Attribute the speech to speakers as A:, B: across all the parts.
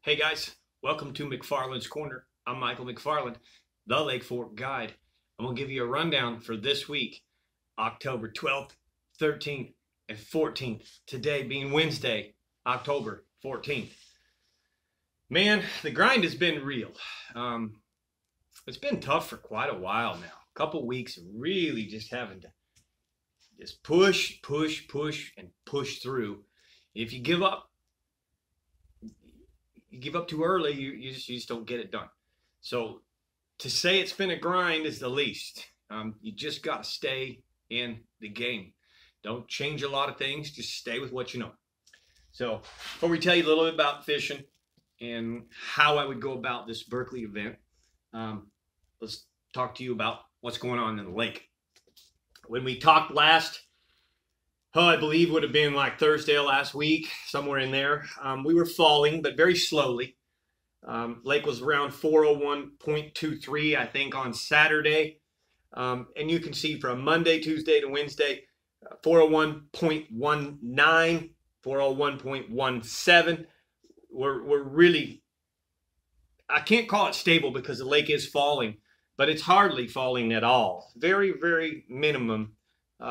A: Hey guys, welcome to McFarland's Corner. I'm Michael McFarland, the Lake Fork Guide. I'm going to give you a rundown for this week, October 12th, 13th, and 14th. Today being Wednesday, October 14th. Man, the grind has been real. It's been tough for quite a while now. A couple weeks really just having to just push, and push through. If you give up too early, you just don't get it done. So to say it's been a grind is the least. You just got to stay in the game. Don't change a lot of things. Just stay with what you know. So before we tell you a little bit about fishing and how I would go about this Berkeley event, let's talk to you about what's going on in the lake. When we talked last, I believe would have been like Thursday of last week, somewhere in there. We were falling, but very slowly. Lake was around 401.23, I think, on Saturday. And you can see from Monday, Tuesday to Wednesday, 401.19, 401.17. We're really, I can't call it stable because the lake is falling, but it's hardly falling at all. Very, very minimum.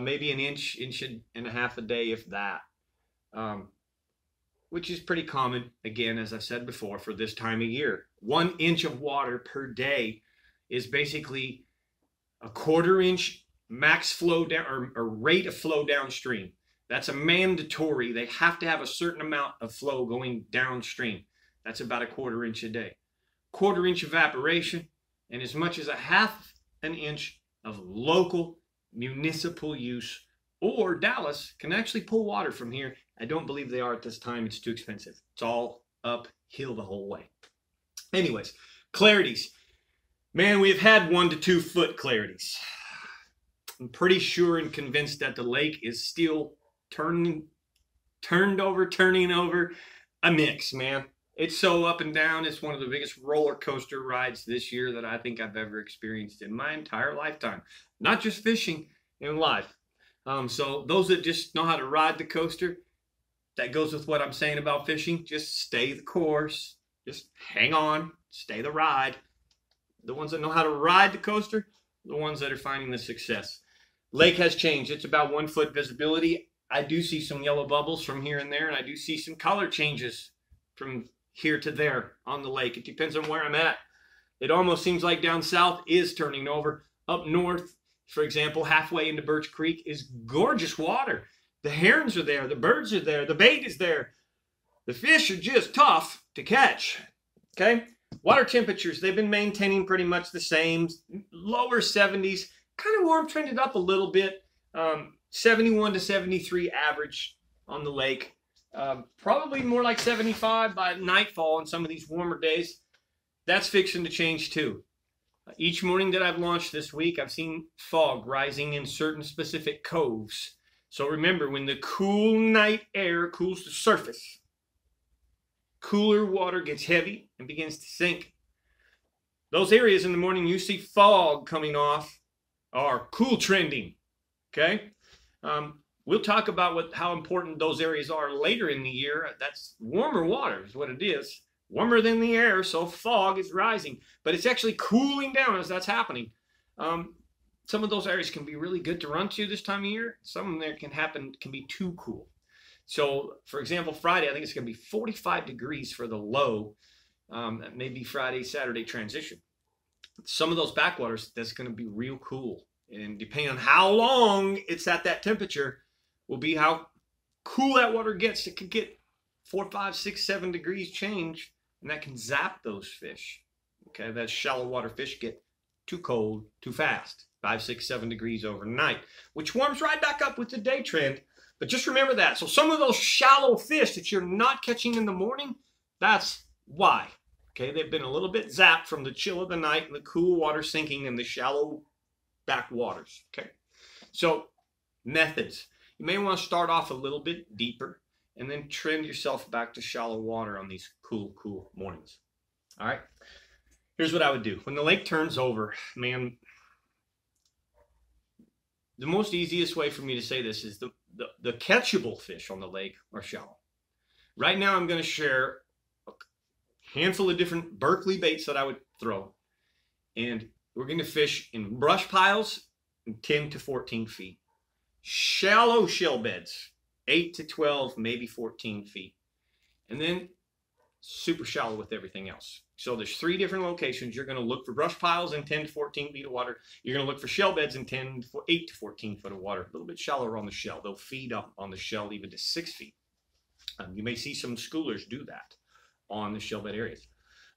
A: Maybe an inch and a half a day, if that, which is pretty common, again, as I've said before, for this time of year. 1 inch of water per day is basically a 1/4 inch max flow down or rate of flow downstream. That's a mandatory. They have to have a certain amount of flow going downstream. That's about a 1/4 inch a day. 1/4 inch evaporation and as much as a 1/2 inch of local municipal use, or Dallas can actually pull water from here. I don't believe they are at this time. It's too expensive. It's all uphill the whole way. Anyways, clarities. Man, we've had 1 to 2 foot clarities. I'm pretty sure and convinced that the lake is still turning over a mix, man. It's so up and down. It's one of the biggest roller coaster rides this year that I think I've ever experienced in my entire lifetime. Not just fishing, in life. So those that just know how to ride the coaster, that goes with what I'm saying about fishing. Just stay the course. Just hang on. Stay the ride. The ones that know how to ride the coaster, the ones that are finding the success. Lake has changed. It's about 1 foot visibility. I do see some yellow bubbles from here and there, and I do see some color changes from here to there on the lake. It depends on where I'm at. It almost seems like down south is turning over. Up north, for example, halfway into Birch Creek is gorgeous water. The herons are there. The birds are there. The bait is there. The fish are just tough to catch. Okay? Water temperatures, they've been maintaining pretty much the same. Lower 70s. Kind of warm, trended up a little bit. 71 to 73 average on the lake. Probably more like 75 by nightfall on some of these warmer days. That's fixing to change too. Each morning that I've launched this week, I've seen fog rising in certain specific coves. So remember, when the cool night air cools the surface, cooler water gets heavy and begins to sink. Those areas in the morning you see fog coming off are cool trending. Okay? We'll talk about how important those areas are later in the year. That's warmer water is what it is. Warmer than the air, so fog is rising. But it's actually cooling down as that's happening. Some of those areas can be really good to run to this time of year. Some of them can be too cool. So, for example, Friday, I think it's going to be 45 degrees for the low. Maybe Friday, Saturday transition. Some of those backwaters, that's going to be real cool. And depending on how long it's at that temperature, will be how cool that water gets. It could get 4, 5, 6, 7 degrees change, and that can zap those fish. Okay, that shallow water fish get too cold too fast. 5, 6, 7 degrees overnight, which warms right back up with the day trend. But just remember that. So some of those shallow fish that you're not catching in the morning, that's why. Okay, they've been a little bit zapped from the chill of the night and the cool water sinking in the shallow backwaters. Okay, so methods. You may want to start off a little bit deeper and then trend yourself back to shallow water on these cool mornings. All right, here's what I would do. When the lake turns over, man, the most easiest way for me to say this is the catchable fish on the lake are shallow. Right now I'm going to share handful of different Berkeley baits that I would throw. And we're going to fish in brush piles 10 to 14 feet. Shallow shell beds, 8 to 12, maybe 14 feet. And then super shallow with everything else. So there's 3 different locations. You're going to look for brush piles in 10 to 14 feet of water. You're going to look for shell beds in 8 to 14 foot of water. A little bit shallower on the shell. They'll feed up on the shell even to 6 feet. You may see some schoolers do that on the shell bed areas.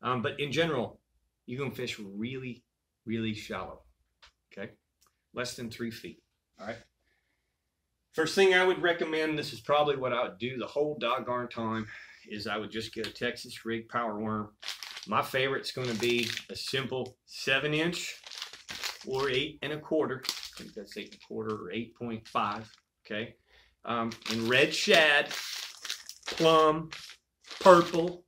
A: But in general, you can fish really, really shallow. Okay? Less than 3 feet. All right? First thing I would recommend, this is probably what I would do the whole doggone time, is I would just get a Texas rig power worm. My favorite's going to be a simple 7-inch or 8 1/4. I think that's 8 1/4 or 8.5. Okay, in red shad, plum, purple.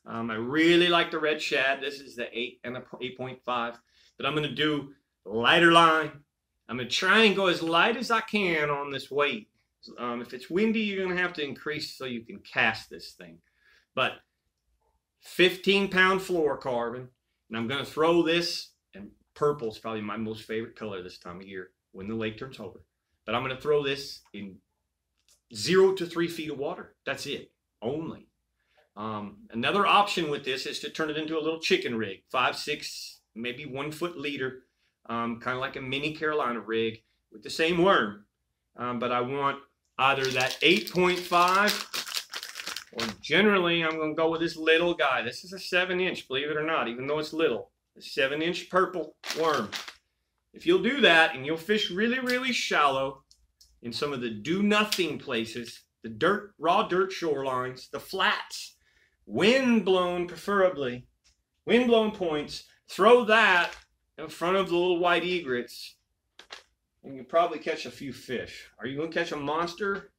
A: I really like the red shad. This is the 8.5. But I'm going to do lighter line. I'm going to try and go as light as I can on this weight. If it's windy, you're going to have to increase so you can cast this thing. But 15-pound fluorocarbon, and I'm going to throw this, and purple is probably my most favorite color this time of year when the lake turns over. But I'm going to throw this in 0 to 3 feet of water. That's it, only. Another option with this is to turn it into a little chicken rig, 5, 6, maybe 1 foot leader. Kind of like a mini Carolina rig with the same worm. But I want either that 8.5 or generally I'm going to go with this little guy. This is a 7-inch, believe it or not, even though it's little. A 7-inch purple worm. If you'll do that and you'll fish really, really shallow in some of the do-nothing places, the dirt, raw dirt shorelines, the flats, wind-blown preferably, wind-blown points, throw that in front of the little white egrets, and you probably catch a few fish. Are you going to catch a monster?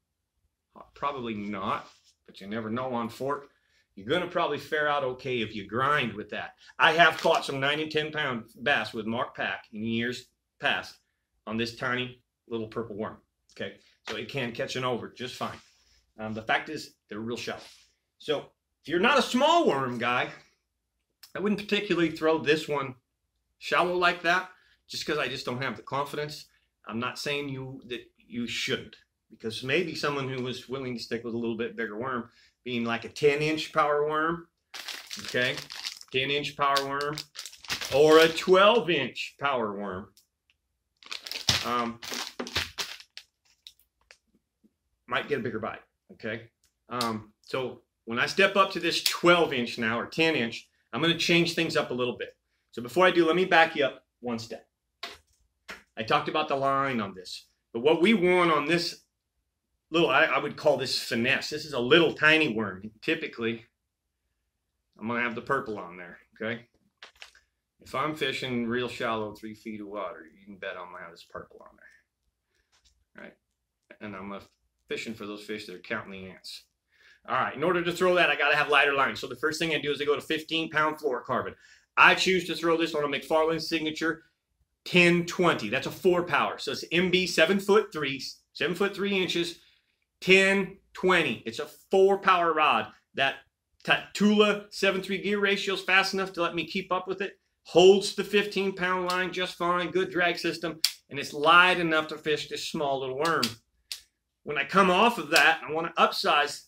A: Probably not, but you never know on fork. You're going to probably fare out okay if you grind with that. I have caught some 9 and 10 pound bass with Mark Pack in years past on this tiny little purple worm. Okay, so it can catch an over just fine. The fact is, they're real shallow. So if you're not a small worm guy, I wouldn't particularly throw this one shallow like that, just because I just don't have the confidence. I'm not saying that you shouldn't, because maybe someone who was willing to stick with a little bit bigger worm, being like a 10-inch power worm, okay, 10-inch power worm, or a 12-inch power worm, might get a bigger bite, okay? So when I step up to this 12-inch now, or 10-inch, I'm going to change things up a little bit. So before I do, let me back you up one step. I talked about the line on this, but what we want on this little, I would call this finesse. This is a little tiny worm. Typically, I'm going to have the purple on there, okay? If I'm fishing real shallow, 3 feet of water, you can bet I'm going to have this purple on there, right? And I'm fishing for those fish that are counting the ants. All right, in order to throw that, I got to have lighter line. So the first thing I do is I go to 15-pound fluorocarbon. I choose to throw this on a McFarland's Signature 1020. That's a 4-power. So it's MB 7'3", 7'3", 1020. It's a 4-power rod. That Tula 7.3 gear ratio is fast enough to let me keep up with it. Holds the 15-pound line just fine. Good drag system. And it's light enough to fish this small little worm. When I come off of that, I want to upsize.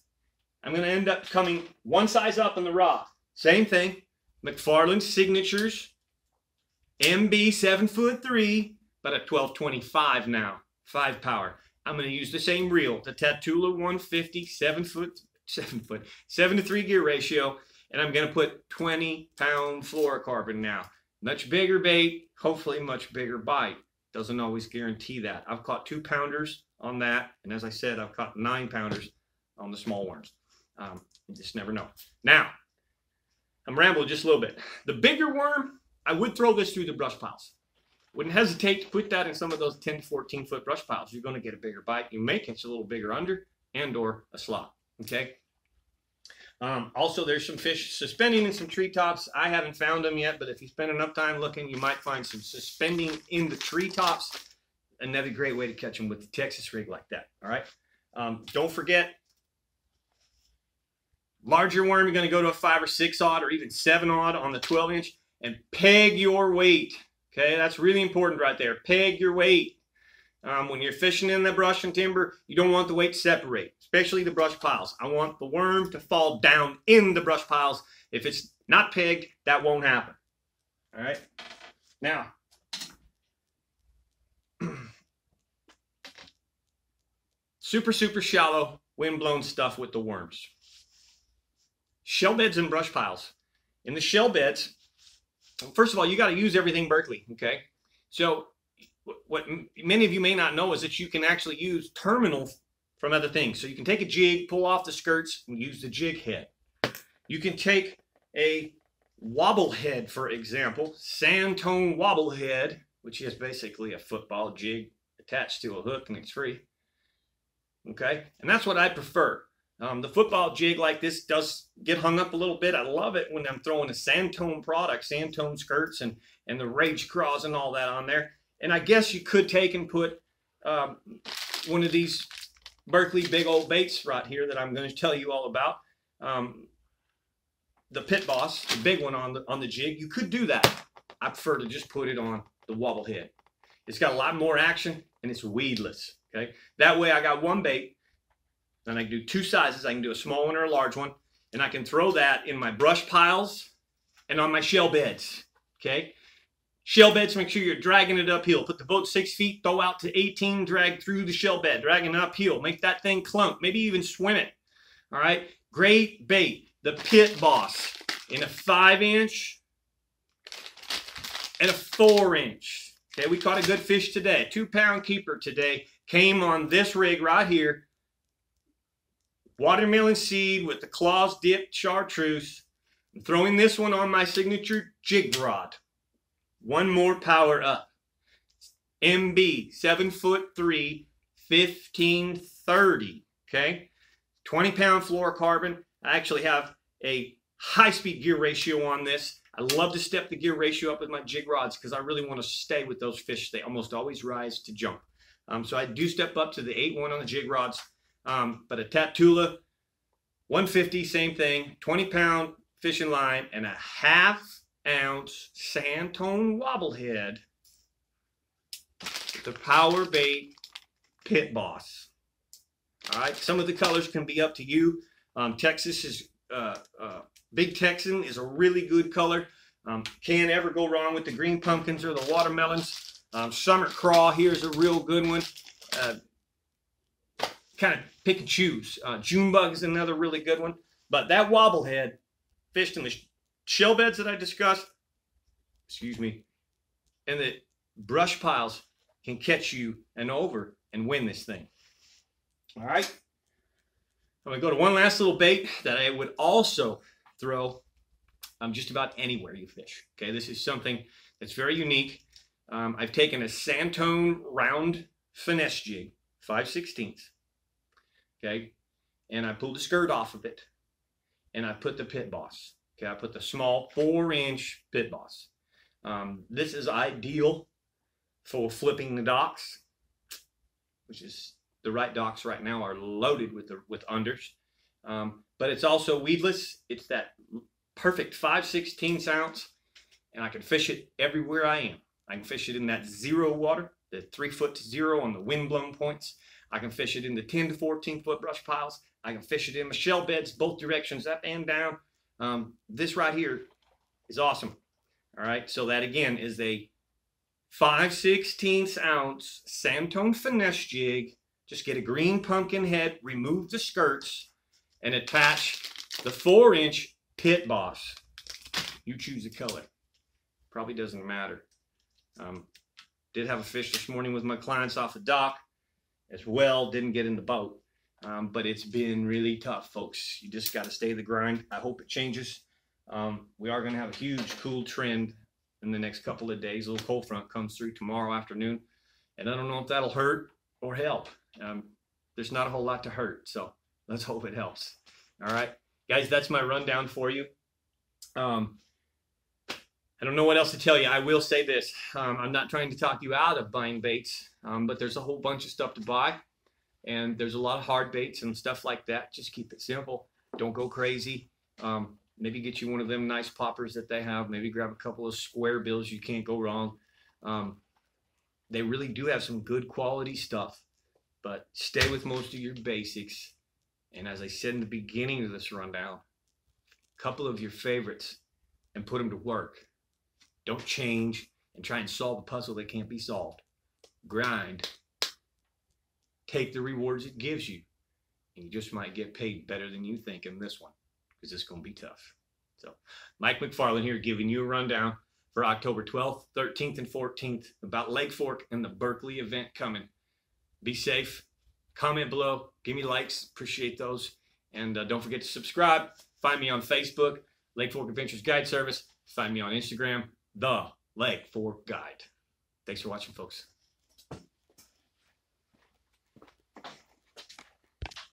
A: I'm going to end up coming one size up in the rod. Same thing. McFarland's Signatures, MB 7'3", but at 1225 now, 5-power. I'm going to use the same reel, the Tatula 150, 7 to 3 gear ratio, and I'm going to put 20-pound fluorocarbon now. Much bigger bait, hopefully much bigger bite. Doesn't always guarantee that. I've caught 2-pounders on that, and as I said, I've caught 9-pounders on the small worms. You just never know. Now, I'm rambling just a little bit. The bigger worm, I would throw this through the brush piles. Wouldn't hesitate to put that in some of those 10 to 14 foot brush piles. You're going to get a bigger bite. You may catch a little bigger under and or a slot. Okay. Also, there's some fish suspending in some treetops. I haven't found them yet, but if you spend enough time looking, you might find some suspending in the treetops. Another great way to catch them with the Texas rig like that. All right. Don't forget, Larger worm, you're going to go to a 5 or 6 aught or even 7 aught on the 12-inch and peg your weight. Okay, that's really important right there. Peg your weight. When you're fishing in the brush and timber, you don't want the weight to separate, especially the brush piles. I want the worm to fall down in the brush piles. If it's not pegged, that won't happen. All right. Now, super shallow, wind-blown stuff with the worms. Shell beds and brush piles. In the shell beds, first of all, you got to use everything Berkley, okay? So what many of you may not know is that you can actually use terminals from other things. So you can take a jig, pull off the skirts, and use the jig head. You can take a wobble head, for example, sand tone wobble head, which is basically a football jig attached to a hook, and it's free. Okay, and that's what I prefer. The football jig like this does get hung up a little bit. I love it when I'm throwing a sand tone product, sand tone skirts and the rage craws and all that on there. And I guess you could take and put one of these Berkley big old baits right here that I'm going to tell you all about. The Pit Boss, the big one on the jig. You could do that. I prefer to just put it on the wobble head. It's got a lot more action and it's weedless. Okay, that way I got one bait, and I can do 2 sizes. I can do a small one or a large one, and I can throw that in my brush piles and on my shell beds. Okay, shell beds, make sure you're dragging it uphill. Put the boat 6 feet, throw out to 18, drag through the shell bed, dragging it uphill. Make that thing clunk, maybe even swim it. All right, great bait. The Pit Boss in a 5-inch and a 4-inch. Okay, we caught a good fish today. 2-pound keeper today. Came on this rig right here. Watermelon seed with the claws dipped chartreuse. I'm throwing this one on my signature jig rod. One more power up. MB 7'3", 1530. Okay, 20-pound fluorocarbon. I actually have a high-speed gear ratio on this. I love to step the gear ratio up with my jig rods because I really want to stay with those fish. They almost always rise to jump. So I do step up to the 8-1 on the jig rods. But a Tatula, 150, same thing, 20-pound fishing line, and a 1/2-ounce sand tone wobble head. The Power Bait Pit Boss. All right, some of the colors can be up to you. Texas is Big Texan is a really good color. Can't ever go wrong with the green pumpkins or the watermelons. Summer Craw here is a real good one. Kind of pick and choose. June Bug is another really good one. But that wobble head fished in the shell beds that I discussed, excuse me, and the brush piles can catch you and over and win this thing. All right. I'm going to go to one last little bait that I would also throw just about anywhere you fish. Okay, this is something that's very unique. I've taken a Sandtone round finesse jig, 5/16. Okay, and I pulled the skirt off of it, and I put the Pit Boss. Okay, I put the small 4-inch Pit Boss. This is ideal for flipping the docks, which is the right docks right now are loaded with unders. But it's also weedless. It's that perfect 5/16 ounce, and I can fish it everywhere I am. I can fish it in that 0 water, the 3 foot to 0 on the wind-blown points. I can fish it in the 10 to 14 foot brush piles. I can fish it in my shell beds, both directions, up and down. This right here is awesome. All right, so that again is a 5/16 ounce Sandtone finesse jig. Just get a green pumpkin head, remove the skirts, and attach the 4-inch Pit Boss. You choose the color. Probably doesn't matter. Did have a fish this morning with my clients off the dock as well. Didn't get in the boat. But it's been really tough, folks. You just got to stay the grind. I hope it changes. We are going to have a huge cool trend in the next couple of days. A little cold front comes through tomorrow afternoon. And I don't know if that'll hurt or help. There's not a whole lot to hurt, so let's hope it helps. All right, guys, that's my rundown for you. I don't know what else to tell you. I will say this. I'm not trying to talk you out of buying baits, but there's a whole bunch of stuff to buy, and there's a lot of hard baits and stuff like that. Just keep it simple. Don't go crazy. Maybe get you one of them nice poppers that they have. Maybe grab a couple of square bills. You can't go wrong. They really do have some good quality stuff, but stay with most of your basics. And as I said in the beginning of this rundown, a couple of your favorites and put them to work. Don't change and try and solve a puzzle that can't be solved. Grind. Take the rewards it gives you. And you just might get paid better than you think in this one, because it's going to be tough. So, Mike McFarland here giving you a rundown for October 12th, 13th, and 14th about Lake Fork and the Berkeley event coming. Be safe. Comment below. Give me likes. Appreciate those. And don't forget to subscribe. Find me on Facebook, Lake Fork Adventures Guide Service. Find me on Instagram, The Lake Fork Guide. Thanks for watching, folks.